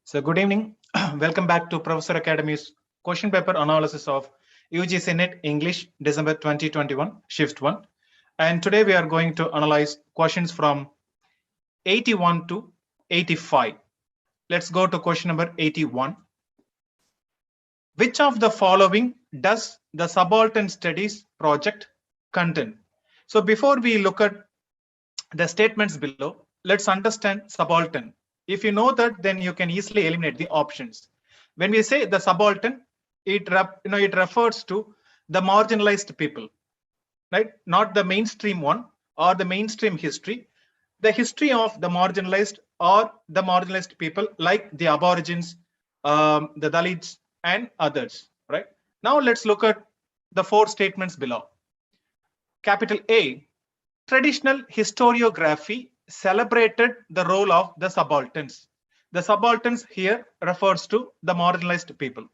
So good evening. Welcome back to Professor Academy's question paper analysis of UGC NET English December 2021 Shift 1. And today we are going to analyze questions from 81 to 85. Let's go to question number 81. Which of the following does the Subaltern Studies project contain? So before we look at the statements below, let's understand subaltern. If you know that, then you can easily eliminate the options. When we say the subaltern, it refers to the marginalized people, right? Not the mainstream one or the mainstream history. The history of the marginalized or the marginalized people like the aborigines, the Dalits and others, right? Now let's look at the four statements below. Capital A, traditional historiography celebrated the role of the subalterns. The subalterns here refers to the marginalized people.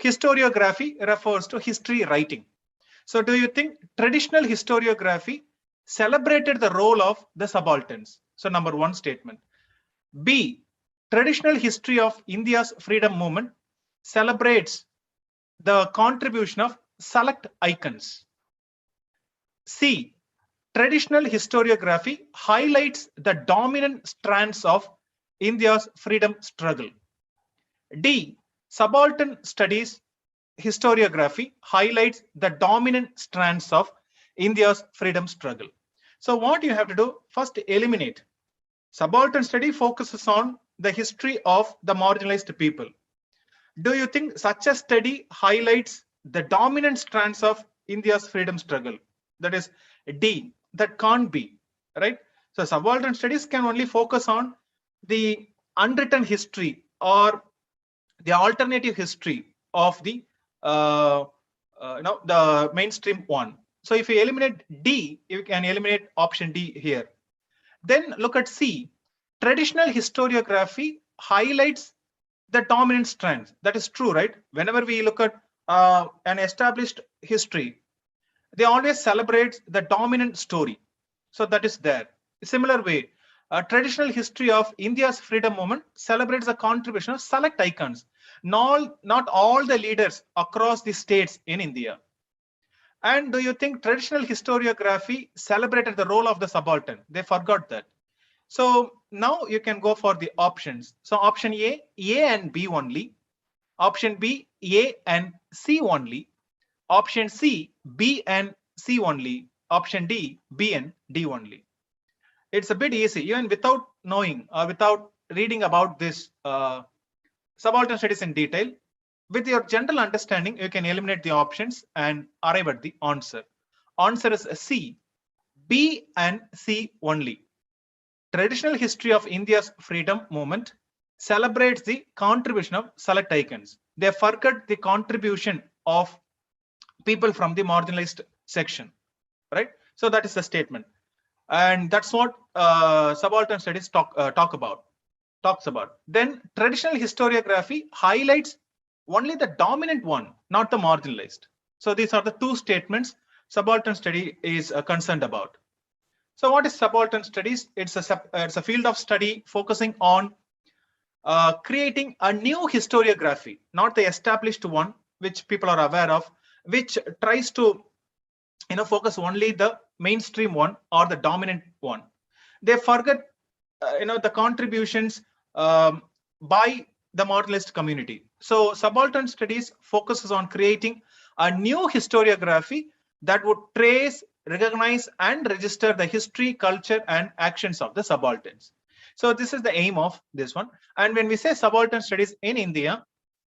Historiography refers to history writing. So do you think traditional historiography celebrated the role of the subalterns? So number one statement. B, traditional history of India's freedom movement celebrates the contribution of select icons. C, traditional historiography highlights the dominant strands of India's freedom struggle. D, subaltern studies historiography highlights the dominant strands of India's freedom struggle. So what you have to do, first eliminate. Subaltern study focuses on the history of the marginalized people. Do you think such a study highlights the dominant strands of India's freedom struggle? That is D. That can't be, right? So subaltern studies can only focus on the unwritten history or the alternative history of the the mainstream one. So if you eliminate D, you can eliminate option D here. Then look at C. Traditional historiography highlights the dominant strands. That is true, right? Whenever we look at an established history, they always celebrate the dominant story. So that is there. Similar way, traditional history of India's freedom movement celebrates the contribution of select icons, not all the leaders across the states in India. And do you think traditional historiography celebrated the role of the subaltern? They forgot that. So now you can go for the options. So option A and B only. Option B, A and C only. Option C, B and C only. Option D, B and D only. It's a bit easy, even without knowing or without reading about this subaltern studies in detail. With your general understanding, you can eliminate the options and arrive at the answer. Answer is C, B and C only. Traditional history of India's freedom movement celebrates the contribution of select icons. They forget the contribution of people from the marginalized section, right? So that is the statement, and that's what subaltern studies talks about. Then traditional historiography highlights only the dominant one, not the marginalized. So these are the two statements subaltern study is concerned about. So what is subaltern studies? It's a field of study focusing on creating a new historiography, not the established one which people are aware of, which tries to focus only the mainstream one or the dominant one. They forget the contributions by the marginalized community. So subaltern studies focuses on creating a new historiography that would trace, recognize and register the history, culture and actions of the subalterns. So this is the aim of this one. And when we say subaltern studies in India,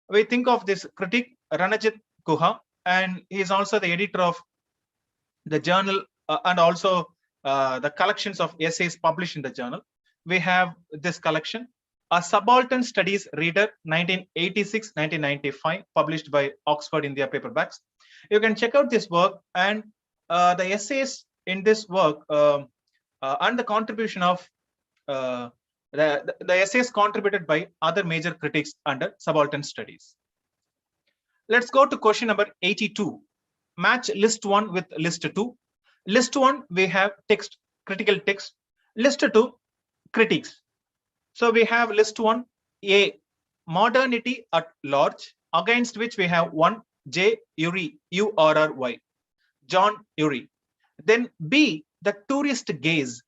we think of this critic Ranajit Guha, and he is also the editor of the journal and also the collections of essays published in the journal. We have this collection, A Subaltern Studies Reader 1986-1995, published by Oxford India Paperbacks. You can check out this work and the essays in this work and the contribution of the essays contributed by other major critics under subaltern studies. Let's go to question number 82. Match list 1 with list 2. List 1, we have text, critical text. List 2, critiques. So we have list 1, A, modernity at large, against which we have one J. Urry, Urry, John Urry. Then B, the tourist gaze,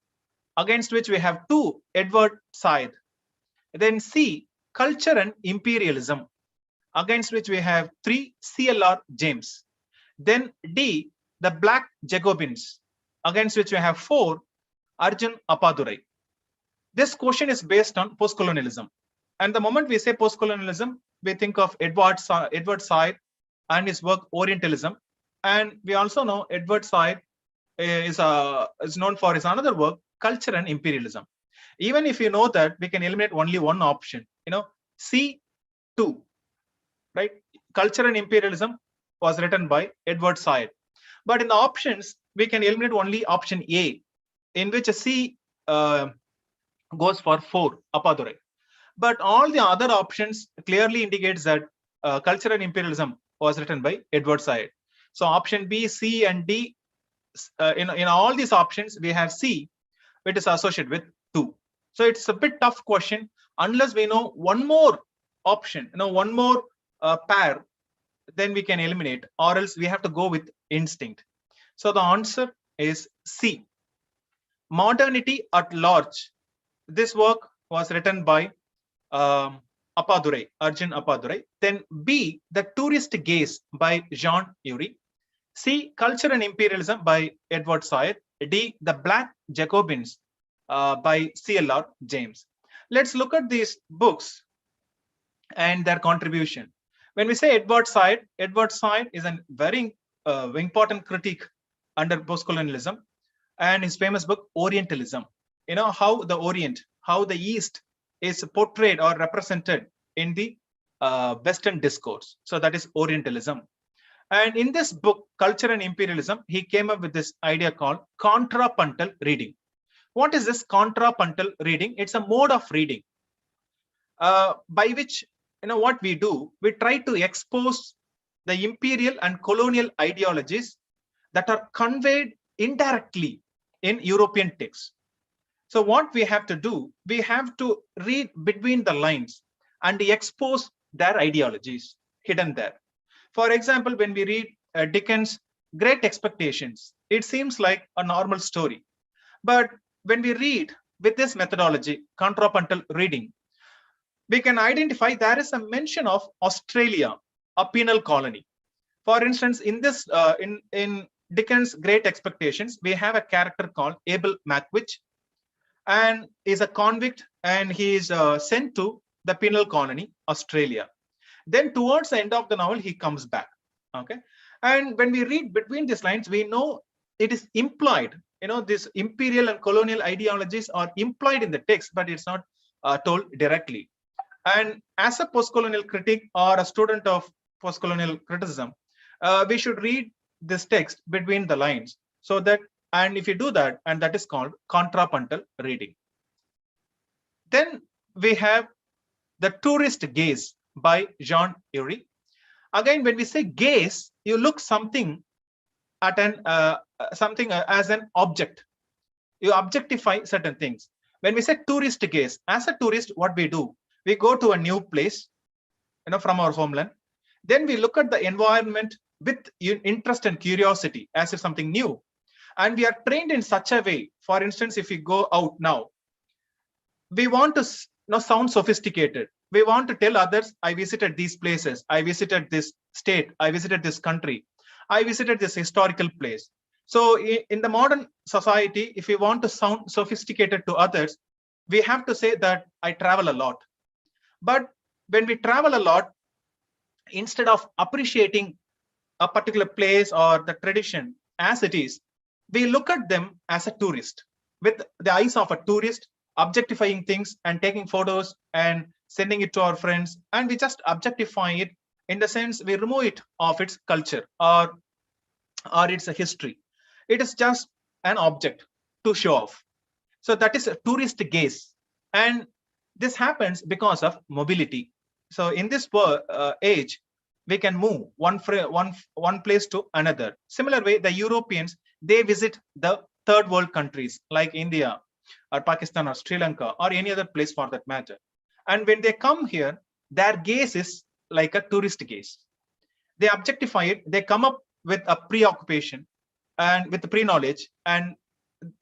against which we have two, Edward Said. Then C, culture and imperialism, against which we have three, CLR James. Then D, the black Jacobins, against which we have four, Arjun Appadurai. This question is based on postcolonialism. And the moment we say postcolonialism, we think of Edward Said and his work Orientalism. And we also know Edward Said is known for his another work, Culture and Imperialism. Even if you know that, we can eliminate only one option, C2, right? Culture and Imperialism was written by Edward Said. But in the options, we can eliminate only option A, in which a C goes for 4, Appadurai. But all the other options clearly indicates that Culture and Imperialism was written by Edward Said. So option B, C, and D, in all these options, we have C, which is associated with 2. So it's a bit tough question unless we know one more option, one more pair, then we can eliminate, or else we have to go with instinct. So the answer is C. Modernity at large. This work was written by Appadurai, Arjun Appadurai. Then B, the tourist gaze by Jean Urry. C, culture and imperialism by Edward Said. D, the black Jacobins by CLR James. Let's look at these books and their contribution. When we say Edward Said is a very important critique under postcolonialism, and his famous book Orientalism. How the Orient, how the East is portrayed or represented in the Western discourse. So that is Orientalism. And in this book, Culture and Imperialism, he came up with this idea called contrapuntal reading. What is this contrapuntal reading? It's a mode of reading by which, what we do, we try to expose the imperial and colonial ideologies that are conveyed indirectly in European texts. So what we have to do, we have to read between the lines and expose their ideologies hidden there. For example, when we read Dickens' Great Expectations, it seems like a normal story. But when we read with this methodology, contrapuntal reading, we can identify there is a mention of Australia, a penal colony. For instance, in this in Dickens' Great Expectations, we have a character called Abel Mackwich, and is a convict, and he is sent to the penal colony, Australia. Then towards the end of the novel, he comes back. Okay, and when we read between these lines, we know it is implied. This imperial and colonial ideologies are implied in the text, but it's not told directly. And as a postcolonial critic or a student of postcolonial criticism, we should read this text between the lines, so that, and if you do that, and that is called contrapuntal reading. Then we have The Tourist Gaze by Jean Urry. Again, when we say gaze, you look something at as an object. You objectify certain things. When we say tourist gaze, as a tourist, what we do, we go to a new place, from our homeland. Then we look at the environment with interest and curiosity as if something new. And we are trained in such a way. For instance, if we go out now, we want to sound sophisticated. We want to tell others, I visited these places, I visited this state, I visited this country, I visited this historical place. So in the modern society, if we want to sound sophisticated to others, we have to say that I travel a lot. But when we travel a lot, instead of appreciating a particular place or the tradition as it is, we look at them as a tourist, with the eyes of a tourist, objectifying things and taking photos and sending it to our friends, and we just objectify it, in the sense we remove it of its culture or its history. It is just an object to show off. So that is a tourist gaze, and this happens because of mobility. So in this age, we can move one place to another. Similar way, the Europeans, they visit the third world countries like India or Pakistan or Sri Lanka or any other place for that matter. And when they come here, their gaze is like a tourist gaze. They objectify it, they come up with a preoccupation and with the pre-knowledge, and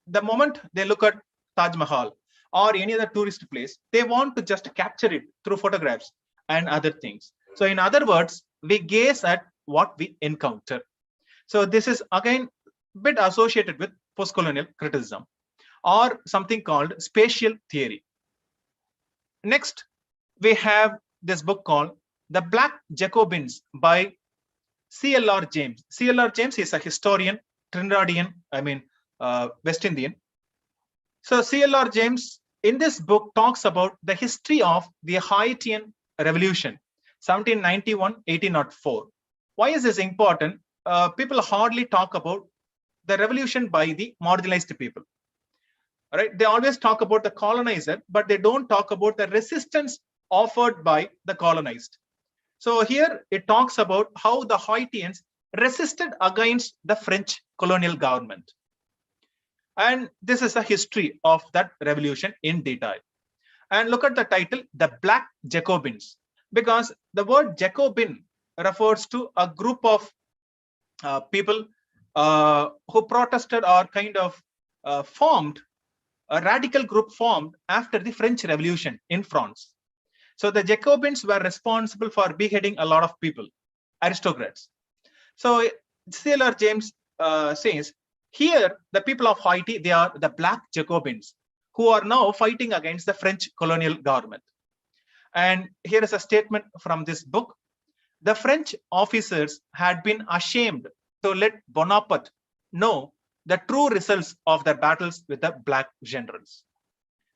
the moment they look at Taj Mahal or any other tourist place, they want to just capture it through photographs and other things. So in other words, we gaze at what we encounter. So this is again a bit associated with post-colonial criticism or something called spatial theory. Next, we have this book called The Black Jacobins by C.L.R. James. C.L.R. James is a historian, Trinidadian, West Indian. So C.L.R. James in this book talks about the history of the Haitian Revolution, 1791-1804. Why is this important? People hardly talk about the revolution by the marginalized people. All right, they always talk about the colonizer, but they don't talk about the resistance offered by the colonized. So here it talks about how the Haitians resisted against the French colonial government. And this is a history of that revolution in detail. And look at the title, The Black Jacobins, because the word Jacobin refers to a group of people who protested or kind of formed a radical group formed after the French Revolution in France. So the Jacobins were responsible for beheading a lot of people, aristocrats. So C.L.R. James says, here the people of Haiti, they are the Black Jacobins who are now fighting against the French colonial government. And here is a statement from this book. The French officers had been ashamed to let Bonaparte know the true results of their battles with the black generals.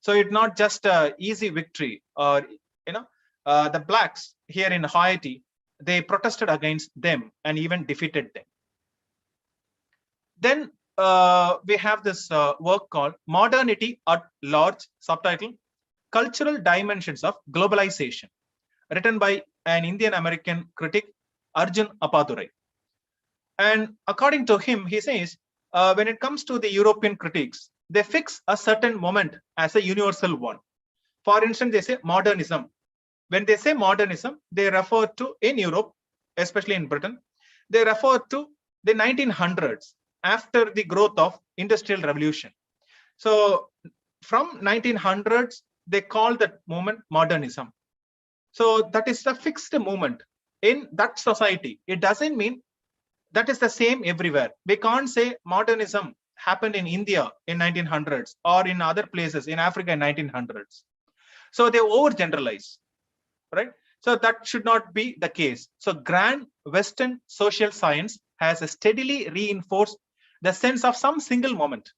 So it's not just an easy victory, or the blacks here in Haiti, they protested against them and even defeated them. Then we have this work called Modernity at Large, subtitle Cultural Dimensions of Globalization, written by an Indian American critic, Arjun Appadurai. And according to him, he says, when it comes to the European critics, they fix a certain moment as a universal one. For instance, they say modernism. When they say modernism, they refer to, in Europe, especially in Britain, they refer to the 1900s after the growth of Industrial Revolution. So from 1900s, they call that moment modernism. So that is the fixed moment in that society. It doesn't mean that is the same everywhere. We can't say modernism happened in India in 1900s or in other places in Africa in 1900s. So they overgeneralize, right? So that should not be the case. So grand Western social science has steadily reinforced the sense of some single moment.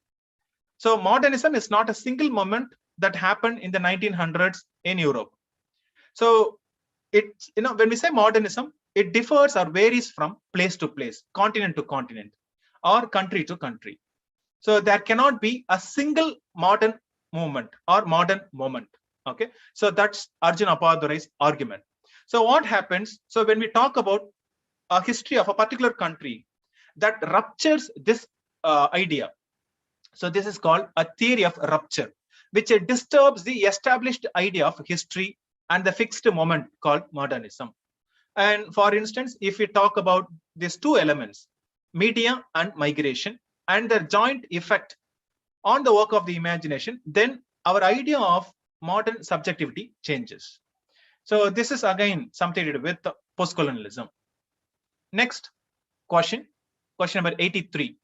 So modernism is not a single moment that happened in the 1900s in Europe. So it's, when we say modernism, it differs or varies from place to place, continent to continent, or country to country. So there cannot be a single modern movement or modern moment. Okay, so that's Arjun Appadurai's argument. So what happens? So when we talk about a history of a particular country that ruptures this idea, so this is called a theory of rupture, which disturbs the established idea of history and the fixed moment called modernism. And for instance, if we talk about these two elements, media and migration, and their joint effect on the work of the imagination, then our idea of modern subjectivity changes. So this is again something to do with post-colonialism. Next question number 83.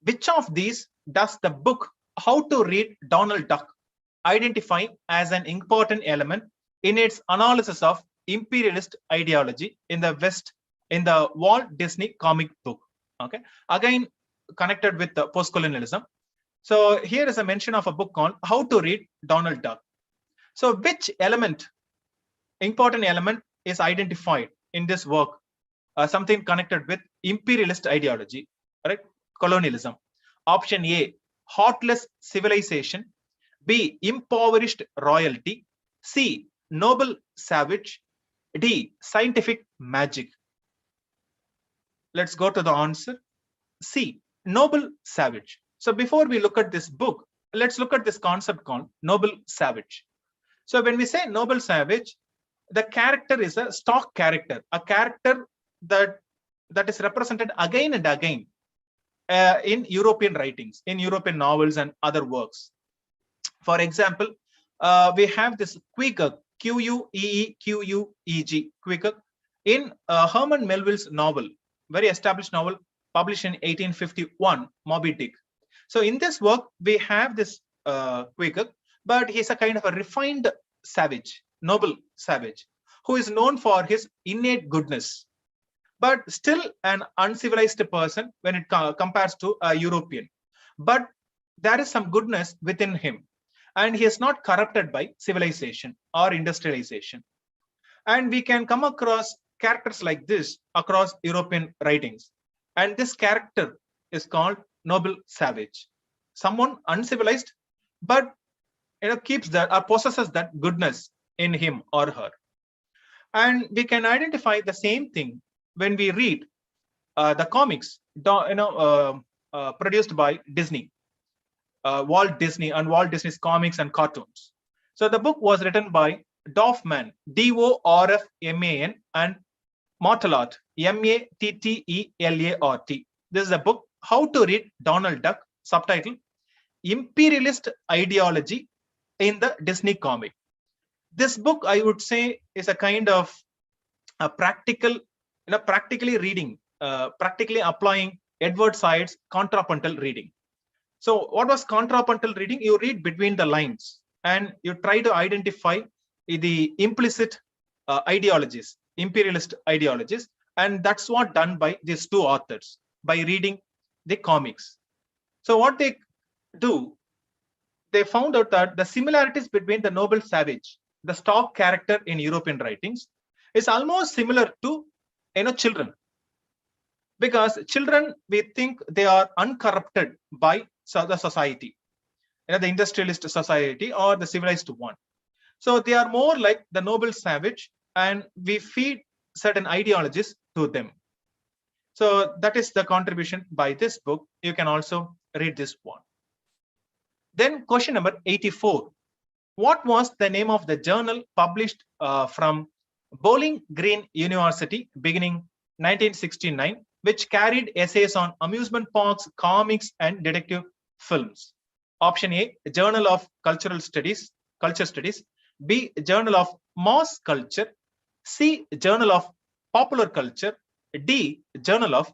Which of these does the book How to Read Donald Duck identify as an important element in its analysis of imperialist ideology in the West in the Walt Disney comic book? Okay, again connected with the post-colonialism. So here is a mention of a book called How to Read Donald Duck. So which element, important element, is identified in this work? Something connected with imperialist ideology, right? Colonialism. Option A, heartless civilization. B, impoverished royalty. C, noble savage. D, scientific magic. Let's go to the answer. C, noble savage. So before we look at this book, let's look at this concept called noble savage. So when we say noble savage, the character is a stock character, a character that is represented again and again in European writings, in European novels and other works. For example, we have this Queequeg, Queequeg, Queequeg, in Herman Melville's novel, very established novel, published in 1851, Moby Dick. So in this work, we have this Queequeg, but he's a kind of a refined savage, noble savage, who is known for his innate goodness, but still an uncivilized person when it compares to a European. But there is some goodness within him, and he is not corrupted by civilization or industrialization. And we can come across characters like this across European writings. And this character is called noble savage, someone uncivilized, but keeps that or possesses that goodness in him or her. And we can identify the same thing when we read the comics, produced by Disney, Walt Disney and Walt Disney's comics and cartoons. So the book was written by Dorfman, Dorfman, and Mortellart, Matteelart. This is a book, How to Read Donald Duck, subtitle, Imperialist Ideology in the Disney Comic. This book, I would say, is a kind of a practically reading, practically applying Edward Said's contrapuntal reading. So what was contrapuntal reading? You read between the lines and you try to identify the implicit ideologies, imperialist ideologies. And that's what done by these two authors by reading the comics. So what they do, they found out that the similarities between the noble savage, the stock character in European writings, is almost similar to children. Because children, we think they are uncorrupted by the society, the industrialist society or the civilized one. So they are more like the noble savage, and we feed certain ideologies to them. So that is the contribution by this book. You can also read this one. Then question number 84. What was the name of the journal published from Bowling Green University beginning 1969, which carried essays on amusement parks, comics, and detective films? Option A, Journal of Culture Studies. B, Journal of Mass Culture. C, Journal of Popular Culture. D, Journal of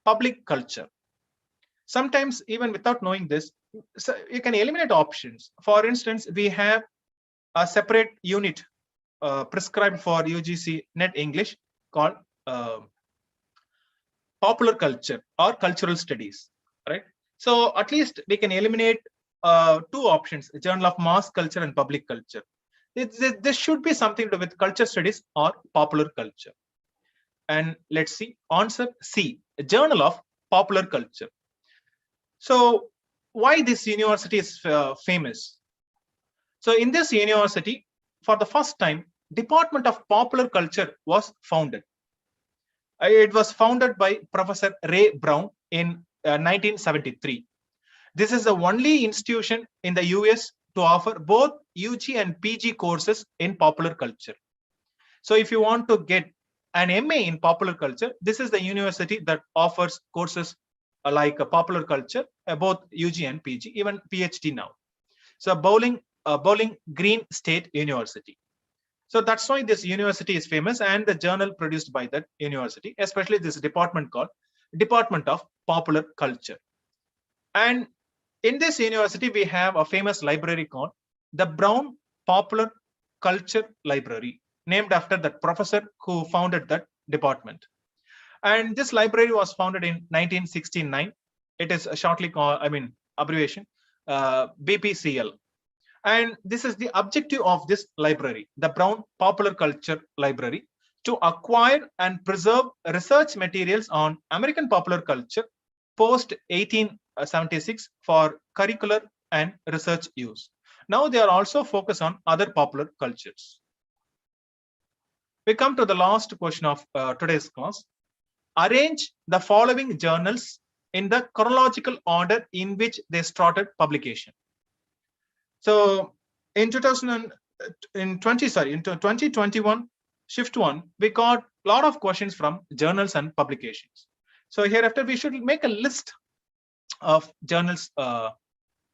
Public Culture. Sometimes, even without knowing this, so you can eliminate options. For instance, we have a separate unit prescribed for UGC NET English called Popular Culture or Cultural Studies, right? So at least we can eliminate two options, Journal of Mass Culture and Public Culture. This should be something to do with culture studies or popular culture. And let's see, answer C, Journal of Popular Culture. So why this university is famous? So in this university, for the first time, Department of Popular Culture was founded. It was founded by Professor Ray Browne in 1973. This is the only institution in the US to offer both UG and PG courses in popular culture. So if you want to get an MA in popular culture, this is the university that offers courses like popular culture, both UG and PG, even PhD now. So Bowling Green State University. So that's why this university is famous, and the journal produced by that university, especially this department called Department of Popular Culture. And in this university, we have a famous library called the Browne Popular Culture Library, named after that professor who founded that department. And this library was founded in 1969. It is shortly called, abbreviation, BPCL. And this is the objective of this library, the Browne Popular Culture Library, to acquire and preserve research materials on American popular culture post 1876 for curricular and research use. Now they are also focused on other popular cultures. We come to the last question of today's class. Arrange the following journals in the chronological order in which they started publication. So in 2021, shift 1, we got a lot of questions from journals and publications. So hereafter, we should make a list of journals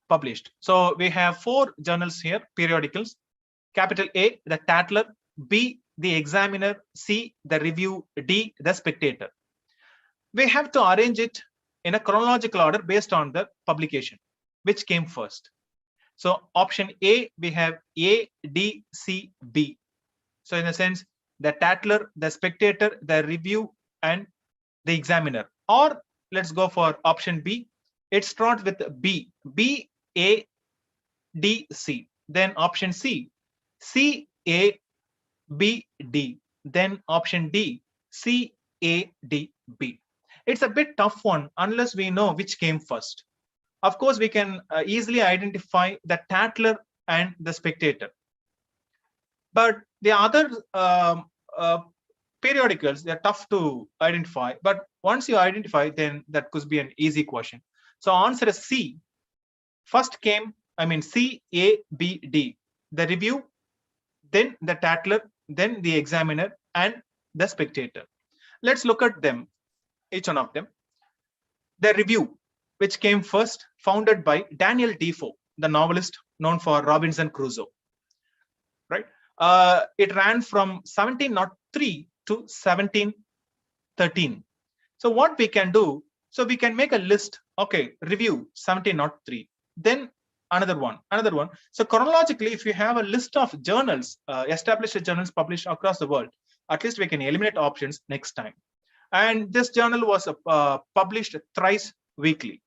published. So we have 4 journals here, periodicals. Capital A, the Tatler; B, the Examiner; C, the Review; D, the Spectator. We have to arrange it in a chronological order based on the publication, which came first. So option A, we have A, D, C, B. So in a sense, the Tatler, the Spectator, the Review, and the Examiner. Or let's go for option B. It starts with B, B, A, D, C. Then option C, C, A, B, D. Then option D, C, A, D, B. It's a bit tough one unless we know which came first. Of course, we can easily identify the Tatler and the Spectator. But the other periodicals, they're tough to identify. But once you identify, then that could be an easy question. So answer is C. First came, C, A, B, D. The Review, then the Tatler, then the Examiner, and the Spectator. Let's look at them, each one of them. The Review, which came first, founded by Daniel Defoe, the novelist known for Robinson Crusoe. Right? It ran from 1703 to 1713. So what we can do, so we can make a list. Okay, Review 1703, then another one. So chronologically, if you have a list of journals, established journals published across the world, at least we can eliminate options next time. And this journal was published thrice weekly.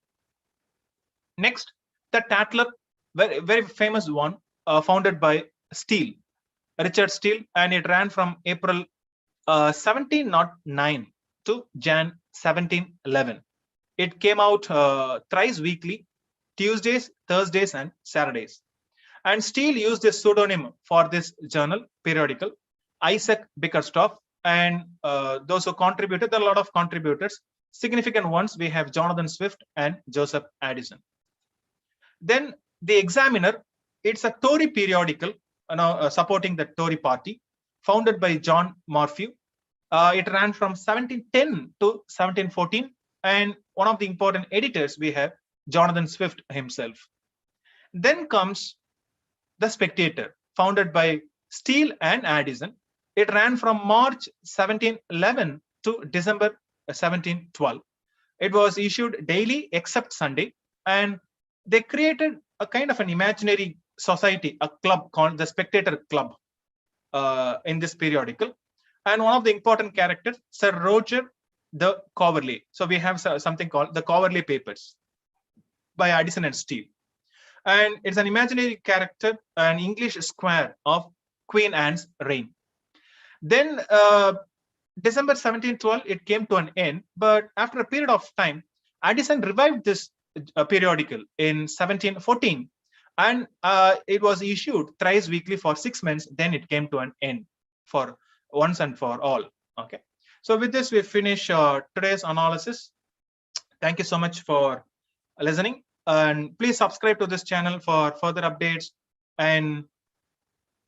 Next, the Tatler, very, very famous one, founded by Steele, Richard Steele, and it ran from April 1709 to Jan 1711. It came out thrice weekly, Tuesdays, Thursdays, and Saturdays. And Steele used a pseudonym for this journal, periodical, Isaac Bickerstaffe, and those who contributed, there are a lot of contributors. Significant ones, we have Jonathan Swift and Joseph Addison. Then the Examiner, it's a Tory periodical, supporting the Tory party, founded by John Morphew. It ran from 1710 to 1714, and one of the important editors we have Jonathan Swift himself. Then comes the Spectator, founded by Steele and Addison. It ran from March 1711 to December 1712. It was issued daily except Sunday, and they created a kind of an imaginary society, a club called the Spectator Club in this periodical. And one of the important characters, Sir Roger de Coverley. So we have something called the Coverley Papers by Addison and Steele. And it's an imaginary character, an English square of Queen Anne's reign. Then December 1712, it came to an end. But after a period of time, Addison revived this periodical in 1714. And it was issued thrice weekly for 6 months. Then it came to an end for once and for all. Okay. So with this, we finish today's analysis. Thank you so much for listening. And please subscribe to this channel for further updates. And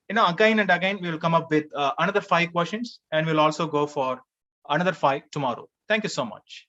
again and again, we will come up with another 5 questions, and we'll also go for another 5 tomorrow. Thank you so much.